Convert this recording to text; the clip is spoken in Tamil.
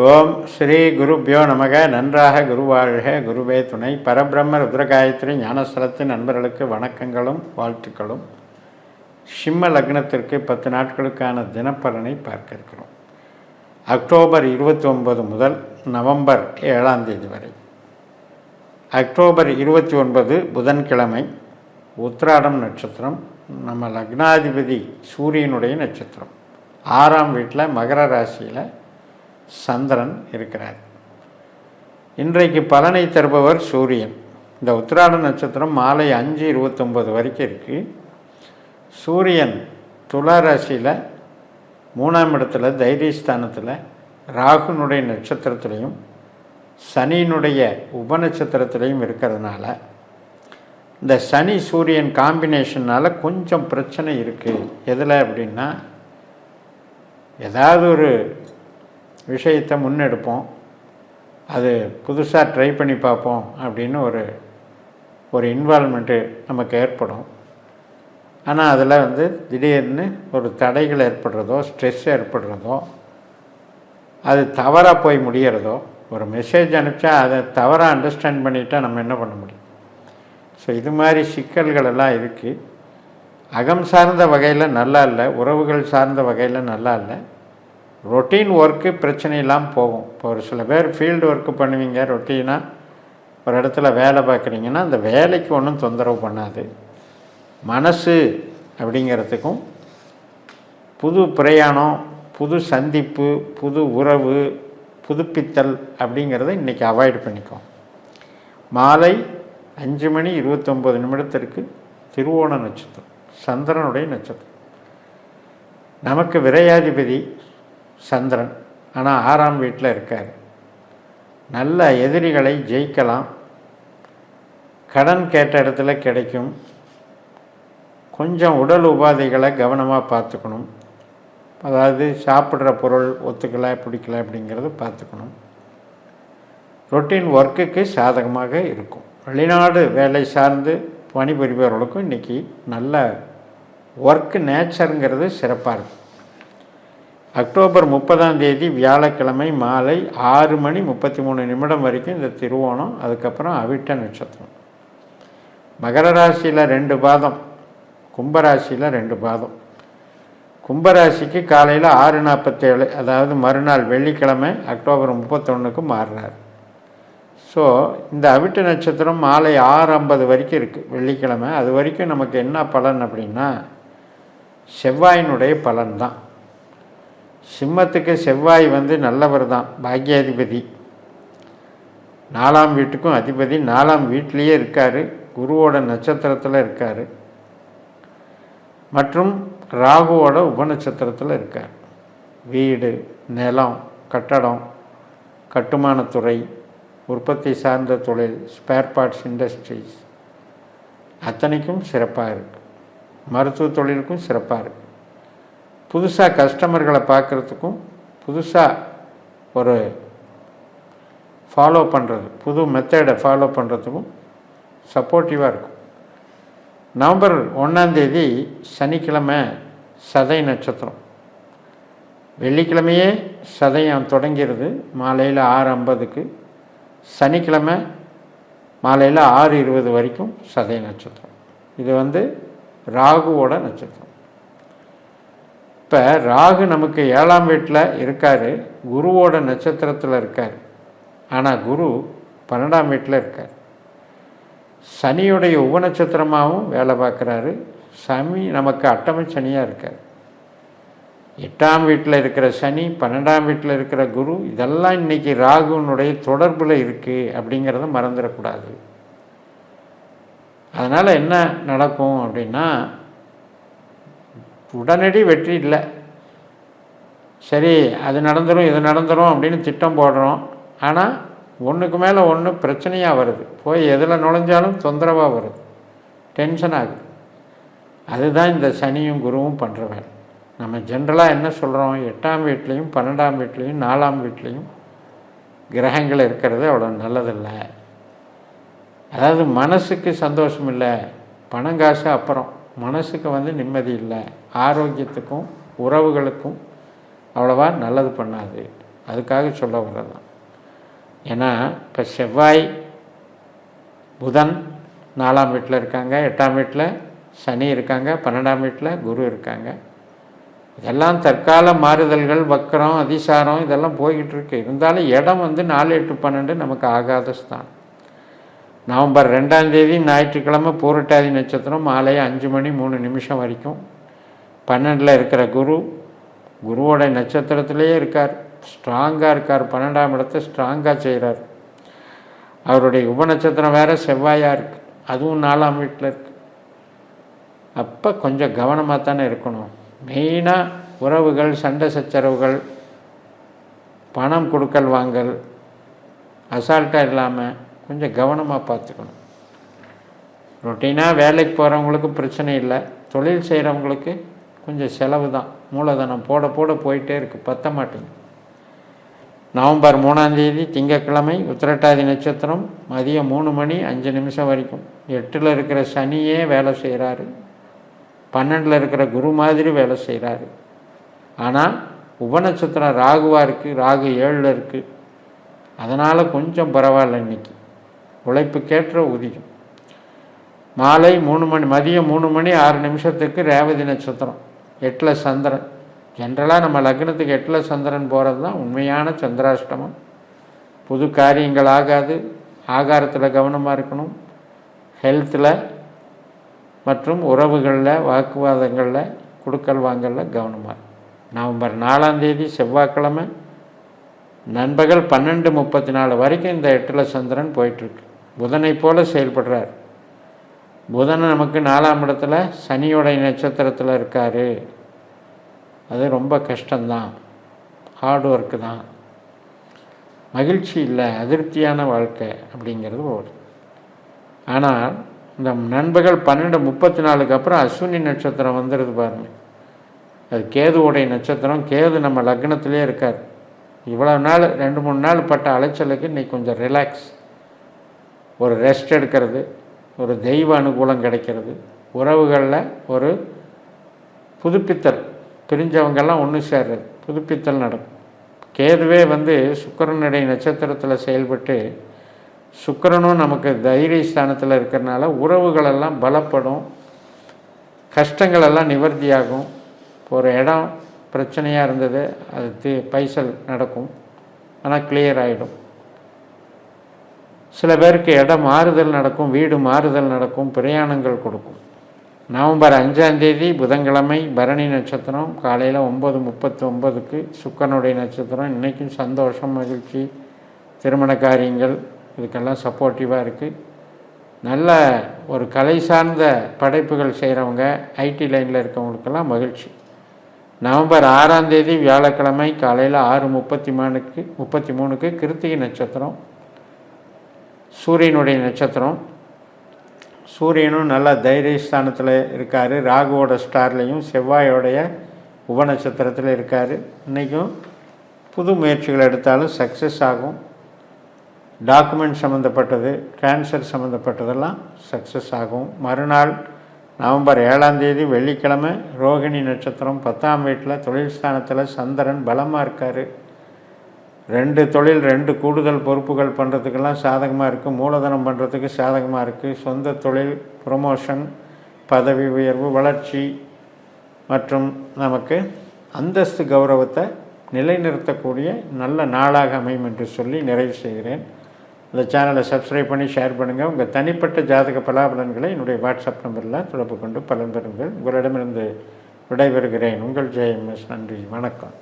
ஓம் ஸ்ரீ குருப்யோ நமக. நன்றாக குருவாழ்க, குருவே துணை. பரபிரம்ம ருத்ரகாயத்ரி ஞானஸ்தலத்தின் நண்பர்களுக்கு வணக்கங்களும் வாழ்த்துக்களும். சிம்ம லக்னத்திற்கு 10 நாட்களுக்கான தினப்பலனை பார்க்க இருக்கிறோம். அக்டோபர் 29 முதல் நவம்பர் 7ஆம் தேதி வரை. அக்டோபர் 29 புதன்கிழமை, உத்திராடம் நட்சத்திரம். நம்ம லக்னாதிபதி சூரியனுடைய நட்சத்திரம். 6ஆம் வீட்டில் மகர ராசியில் சந்திரன் இருக்கிறார். இன்றைக்கு பலனை தருபவர் சூரியன். இந்த உத்திராட நட்சத்திரம் மாலை 5:29 வரைக்கும் இருக்குது. சூரியன் துலா ராசியில் 3ஆம் இடத்துல தைரியஸ்தானத்தில் ராகுனுடைய நட்சத்திரத்திலையும் சனியினுடைய உபநட்சத்திரத்திலையும் இருக்கிறதுனால இந்த சனி சூரியன் காம்பினேஷனால் கொஞ்சம் பிரச்சனை இருக்குது. எதில் அப்படின்னா, ஏதாவது ஒரு விஷயத்தை முன்னெடுப்போம், அது புதுசாக ட்ரை பண்ணி பார்ப்போம் அப்படின்னு ஒரு இன்வால்மெண்ட்டு நமக்கு ஏற்படும். ஆனால் அதில் திடீர்னு ஒரு தடைகள் ஏற்படுறதோ, ஸ்ட்ரெஸ் ஏற்படுறதோ, அது தவறாக போய் முடிகிறதோ, ஒரு மெசேஜ் அனுப்பிச்சா அதை தவறாக அண்டர்ஸ்டாண்ட் பண்ணிட்டால் நம்ம என்ன பண்ண முடியும்? ஸோ இது மாதிரி சிக்கல்கள் எல்லாம் இருக்குது. அகம் சார்ந்த வகையில் நல்லா இல்லை, உறவுகள் சார்ந்த வகையில் நல்லா இல்லை. ரொட்டீன் ஒர்க்கு பிரச்சனை இல்லாமல் போகும். இப்போ ஒரு சில பேர் ஃபீல்டு ஒர்க்கு பண்ணுவீங்க, ரொட்டீனாக ஒரு இடத்துல வேலை பார்க்குறீங்கன்னா அந்த வேலைக்கு ஒன்றும் தொந்தரவு பண்ணாது. மனசு அப்படிங்கிறதுக்கும் புது பிரயாணம், புது சந்திப்பு, புது உறவு, புதுப்பித்தல் அப்படிங்கிறத இன்றைக்கி அவாய்ட் பண்ணிக்கும். மாலை 5:29 திருவோண நட்சத்திரம், சந்திரனுடைய நட்சத்திரம். நமக்கு விரையாதிபதி சந்திரன், ஆனால் 6ஆம் வீட்டில் இருக்கார். நல்ல எதிரிகளை ஜெயிக்கலாம், கடன் கேட்ட இடத்துல கிடைக்கும். கொஞ்சம் உடல் உபாதைகளை கவனமாக பார்த்துக்கணும். அதாவது சாப்பிட்ற பொருள் ஒத்துக்கலை பிடிக்கலை அப்படிங்கிறத பார்த்துக்கணும். ரொட்டீன் ஒர்க்குக்கு சாதகமாக இருக்கும். வெளிநாடு வேலை சார்ந்து பணிபுரிபவர்களுக்கும் இன்றைக்கி நல்ல ஒர்க்கு நேச்சருங்கிறது சிறப்பாக இருக்கும். அக்டோபர் 30ஆம் தேதி வியாழக்கிழமை மாலை 6:33 வரைக்கும் இந்த திருவோணம். அதுக்கப்புறம் அவிட்ட நட்சத்திரம். மகர ராசியில் 2 பாதம், கும்பராசியில் 2 பாதம். கும்பராசிக்கு காலையில் 6:47, அதாவது மறுநாள் வெள்ளிக்கிழமை அக்டோபர் 31க்கு மாறுறார். ஸோ இந்த அவிட்ட நட்சத்திரம் மாலை 6:50 வரைக்கும் இருக்குது வெள்ளிக்கிழமை. அது வரைக்கும் நமக்கு என்ன பலன் அப்படின்னா, செவ்வாயினுடைய பலன் தான். சிம்மத்துக்கு செவ்வாய் நல்லவர் தான், பாக்யாதிபதி. 4ஆம் வீட்டுக்கும் அதிபதி. 4ஆம் வீட்டிலேயே இருக்கார், குருவோட நட்சத்திரத்தில் இருக்கார், மற்றும் ராகுவோட உபநட்சத்திரத்தில் இருக்கார். வீடு, நிலம், கட்டடம், கட்டுமானத்துறை, உற்பத்தி சார்ந்த தொழில், ஸ்பேர் பார்ட்ஸ் இண்டஸ்ட்ரீஸ் அத்தனைக்கும் சிறப்பாக இருக்குது. மருத்துவ தொழிலுக்கும் சிறப்பாக இருக்குது. புதுசாக கஸ்டமர்களை பார்க்குறதுக்கும், புதுசாக ஒரு ஃபாலோ பண்ணுறது, புது மெத்தடை ஃபாலோ பண்ணுறதுக்கும் சப்போர்ட்டிவாக இருக்கும். நவம்பர் 1ஆம் தேதி சனிக்கிழமை சதய நட்சத்திரம். வெள்ளிக்கிழமையே சதயம் தொடங்கிறது மாலையில் 6:50. சனிக்கிழமை மாலையில் 6:20 வரைக்கும் சதய நட்சத்திரம். இது ராகுவோட நட்சத்திரம். இப்போ ராகு நமக்கு 7ஆம் வீட்டில் இருக்கார், குருவோட நட்சத்திரத்தில் இருக்கார். ஆனால் குரு 12ஆம் வீட்டில் இருக்கார். சனியுடைய உபநட்சத்திரமாகவும் வேலை பார்க்குறாரு. சனி நமக்கு அட்டமை சனியாக இருக்கார். 8ஆம் வீட்டில் இருக்கிற சனி, 12ஆம் வீட்டில் இருக்கிற குரு, இதெல்லாம் இன்றைக்கி ராகுனுடைய தொடர்பில் இருக்குது அப்படிங்கிறத மறந்துடக்கூடாது. அதனால் என்ன நடக்கும் அப்படின்னா, உடனடி வெற்றி இல்லை. சரி, அது நடந்துடும் இது நடந்துடும் அப்படின்னு திட்டம் போடுறோம். ஆனால் ஒன்றுக்கு மேலே ஒன்று பிரச்சனையாக வருது. போய் எதில் நுழைஞ்சாலும் தொந்தரவாக வருது, டென்ஷன் ஆகுது. அதுதான் இந்த சனியும் குருவும் பண்ணுற வேலை. நம்ம ஜென்ரலாக என்ன சொல்கிறோம், 8ஆம் வீட்லேயும் 12ஆம் வீட்லேயும் 4ஆம் வீட்லேயும் கிரகங்கள் இருக்கிறது அவ்வளோ நல்லதில்லை. அதாவது மனசுக்கு சந்தோஷம் இல்லை, பணங்காசு அப்புறம், மனசுக்கு நிம்மதி இல்லை, ஆரோக்கியத்துக்கும் உறவுகளுக்கும் அவ்வளவா நல்லது பண்ணாது. அதுக்காக சொல்ல வர்றதான். ஏன்னா இப்போ செவ்வாய் புதன் 4ஆம் வீட்டில் இருக்காங்க, 8ஆம் வீட்டில் சனி இருக்காங்க, 12ஆம் வீட்டில் குரு இருக்காங்க. இதெல்லாம் தற்கால மாறுதல்கள், வக்கரம், அதிசாரம் இதெல்லாம் போய்கிட்டு இருக்கு. இருந்தாலும் இடம் 4, 8, 12 நமக்கு ஆகாத ஸ்தானம். நவம்பர் 2ஆம் தேதி ஞாயிற்றுக்கிழமை பூரட்டாதி நட்சத்திரம் மாலை 5:03 வரைக்கும் 12ல் இருக்கிற குருவோட நட்சத்திரத்திலேயே இருக்கார், ஸ்ட்ராங்காக இருக்கார். 12ஆம் இடத்தை ஸ்ட்ராங்காக செய்கிறார். அவருடைய உபநட்சத்திரம் வேறு செவ்வாயாக இருக்குது, அதுவும் 4ஆம் வீட்டில் இருக்குது. அப்போ கொஞ்சம் கவனமாக தானே இருக்கணும். மெயினாக உறவுகள், சண்டை சச்சரவுகள், பணம் கொடுக்கல் வாங்கல் அசால்ட்டாக இல்லாமல் கொஞ்சம் கவனமாக பார்த்துக்கணும். ரொட்டீனாக வேலைக்கு போகிறவங்களுக்கு பிரச்சனை இல்லை, தொழில் செய்கிறவங்களுக்கு கொஞ்சம் செலவு தான். மூலதனம் போட போட போயிட்டே இருக்குது, பத்த மாட்டேங்குது. நவம்பர் 3ஆம் தேதி திங்கட்கிழமை உத்திரட்டாதி நட்சத்திரம் மதியம் 3:05 வரைக்கும் 8ல் இருக்கிற சனியே வேலை செய்கிறாரு, 12ல் இருக்கிற குரு மாதிரி வேலை செய்கிறாரு. ஆனால் உபநட்சத்திரம் ராகுவாக இருக்குது, ராகு 7ல் இருக்குது. அதனால் கொஞ்சம் பரவாயில்ல. இன்றைக்கி உழைப்புக்கேற்ற ஊதியம். மாலை மதியம் 3:06 ரேவதி நட்சத்திரம் 8ல் சந்திரன். ஜென்ரலாக நம்ம லக்னத்துக்கு 8ல் சந்திரன் போகிறது தான் உண்மையான சந்திராஷ்டமம். புது காரியங்கள் ஆகாது. ஆகாரத்தில் கவனமாக இருக்கணும், ஹெல்த்தில் மற்றும் உறவுகளில், வாக்குவாதங்களில், கொடுக்கல் வாங்கலில் கவனமாக இருக்கும். நவம்பர் 4ஆம் தேதி செவ்வாய்க்கிழமை நண்பகல் 12:34 வரைக்கும் இந்த 8ல் சந்திரன் போயிட்டுருக்கு. புதனை போல் செயல்படுறார். புதன் நமக்கு 4ஆம் இடத்துல சனியோடைய நட்சத்திரத்தில் இருக்கார். அது ரொம்ப கஷ்டம்தான், ஹார்ட் ஒர்க்கு தான், மகிழ்ச்சி இல்லை, அதிருப்தியான வாழ்க்கை அப்படிங்கிறது ஒரு. ஆனால் இந்த நண்பகல் 12:34 அப்புறம் அஸ்வினி நட்சத்திரம் வந்துடுது பாருங்கள். அது கேதுவோடைய நட்சத்திரம். கேது நம்ம லக்னத்திலே இருக்கார். இவ்வளோ நாள் 2-3 நாள் பட்ட அலைச்சலுக்கு இன்றைக்கி கொஞ்சம் ரிலாக்ஸ், ஒரு ரெஸ்ட் எடுக்கிறது, ஒரு தெய்வ அனுகூலம் கிடைக்கிறது, உறவுகளில் ஒரு புதுப்பித்தல், பிரிஞ்சவங்கெல்லாம் ஒன்று சேர்றது, புதுப்பித்தல் நடக்கும். கேதுவே சுக்கிரனுடைய நட்சத்திரத்தில் செயல்பட்டு, சுக்கிரனும் நமக்கு தைரிய ஸ்தானத்தில் இருக்கிறனால உறவுகளெல்லாம் பலப்படும், கஷ்டங்களெல்லாம் நிவர்த்தியாகும். ஒரு இடம் பிரச்சனையாக இருந்தது, அது பைசல் நடக்கும், ஆனால் கிளியர் ஆகிடும். சில பேருக்கு இடம் மாறுதல் நடக்கும், வீடு மாறுதல் நடக்கும், பிரயாணங்கள் கொடுக்கும். நவம்பர் 5ஆம் தேதி புதன்கிழமை பரணி நட்சத்திரம் காலையில் 9:39 சுக்கிரனுடைய நட்சத்திரம். இன்றைக்கும் சந்தோஷம், மகிழ்ச்சி, திருமண காரியங்கள் இதுக்கெல்லாம் சப்போர்ட்டிவாக இருக்குது. நல்ல ஒரு கலை சார்ந்த படைப்புகள் செய்கிறவங்க, ஐடி லைனில் இருக்கவங்களுக்கெல்லாம் மகிழ்ச்சி. நவம்பர் 6ஆம் தேதி வியாழக்கிழமை காலையில் 6:33 கிருத்திகை நட்சத்திரம், சூரியனுடைய நட்சத்திரம். சூரியனும் நல்லா தைரியஸ்தானத்தில் இருக்கார், ராகுவோட ஸ்டார்லேயும் செவ்வாயோடைய உபநட்சத்திரத்தில் இருக்கார். இன்றைக்கும் புது முயற்சிகள் எடுத்தாலும் சக்ஸஸ் ஆகும். டாக்குமெண்ட் சம்மந்தப்பட்டது, கேன்சர் சம்மந்தப்பட்டதெல்லாம் சக்ஸஸ் ஆகும். மறுநாள் நவம்பர் 7ஆம் தேதி வெள்ளிக்கிழமை ரோகிணி நட்சத்திரம் 10ஆம் வீட்டில் தொழில் ஸ்தானத்தில் சந்திரன் பலமாக இருக்கார். 2 தொழில், 2 கூடுதல் பொறுப்புகள் பண்ணுறதுக்கெல்லாம் சாதகமாக இருக்குது. மூலதனம் பண்ணுறதுக்கு சாதகமாக இருக்குது. சொந்த தொழில், ப்ரொமோஷன், பதவி உயர்வு, வளர்ச்சி மற்றும் நமக்கு அந்தஸ்து, கௌரவத்தை நிலைநிறுத்தக்கூடிய நல்ல நாளாக அமையும் என்று சொல்லி நிறைவு செய்கிறேன். இந்த சேனலை சப்ஸ்கிரைப் பண்ணி ஷேர் பண்ணுங்கள். உங்கள் தனிப்பட்ட ஜாதக பலாபலன்களை என்னுடைய வாட்ஸ்அப் நம்பரில் தொடர்பு கொண்டு பலன் பெறுங்கள். உங்களிடமிருந்து விடைபெறுகிறேன். உங்கள் ஜெயம்எஸ். நன்றி, வணக்கம்.